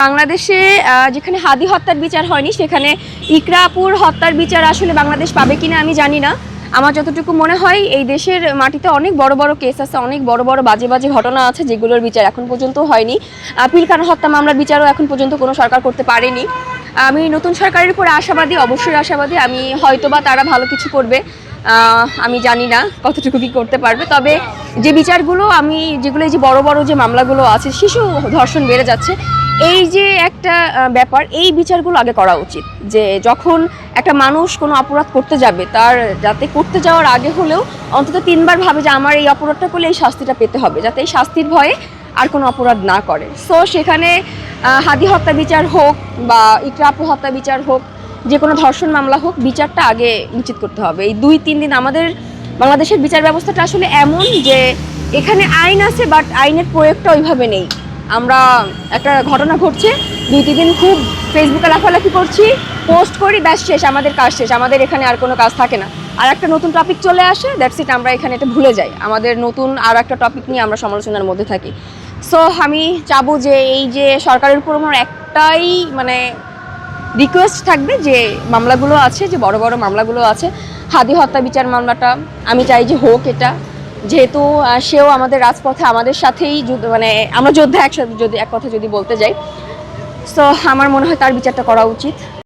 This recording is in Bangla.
বাংলাদেশে যেখানে হাদি হত্যার বিচার হয়নি সেখানে ইকরা আপুর হত্যার বিচার আসলে বাংলাদেশ পাবে কিনা আমি জানি না। আমার যতটুকু মনে হয় এই দেশের মাটিতে অনেক বড় বড় কেস আছে, অনেক বড় বড় বাজে বাজে ঘটনা আছে যেগুলোর বিচার এখন পর্যন্ত হয়নি। পিলখানা হত্যা মামলার বিচারও এখন পর্যন্ত কোনো সরকার করতে পারেনি। আমি নতুন সরকারের উপরে আশাবাদী, অবশ্যই আশাবাদী। আমি হয়তোবা তারা ভালো কিছু করবে, আমি জানি না কতটুকু কি করতে পারবে। তবে যে বিচারগুলো যেগুলো এই যে বড় বড় যে মামলাগুলো আছে, শিশু ধর্ষণ বেড়ে যাচ্ছে, এই যে একটা ব্যাপার, এই বিচারগুলো আগে করা উচিত। যে যখন একটা মানুষ কোনো অপরাধ করতে যাবে, তার যাতে করতে যাওয়ার আগে হলেও অন্তত 3বার ভাবে যে আমার এই অপরাধটা করলে এই শাস্তিটা পেতে হবে, যাতে এই শাস্তির ভয়ে আর কোনো অপরাধ না করে। সো সেখানে হাদি হত্যা বিচার হোক বা ইকরা আপু হত্যা বিচার হোক, যে কোনো ধর্ষণ মামলা হোক, বিচারটা আগে নিশ্চিত করতে হবে। এই 2-3 দিন আমাদের বাংলাদেশের বিচার ব্যবস্থাটা আসলে এমন যে এখানে আইন আছে, বাট আইনের প্রয়োগটা ওইভাবে নেই। আমরা একটা ঘটনা ঘটছে, 2-3 দিন খুব ফেসবুকে লাফালাফি করছি, পোস্ট করি, ব্যাস শেষ, আমাদের কাজ শেষ, আমাদের এখানে আর কোনো কাজ থাকে না। আর একটা নতুন টপিক চলে আসে, দ্যাটস ইট, আমরা এখানে এটা ভুলে যাই, আমাদের নতুন আর একটা টপিক নিয়ে আমরা সমালোচনার মধ্যে থাকি। সো আমি চাবো যে এই যে সরকারের উপর আমার একটাই রিকোয়েস্ট থাকবে, যে মামলাগুলো আছে, যে বড় বড় মামলাগুলো আছে, হাদি হত্যা বিচার মামলাটা আমি চাই যে হোক। এটা যেহেতু সেও আমাদের রাজপথে আমাদের সাথেই আমরা যোদ্ধা একসাথে, যদি এক কথা যদি বলতে যাই, সো আমার মনে হয় তার বিচারটা করা উচিত।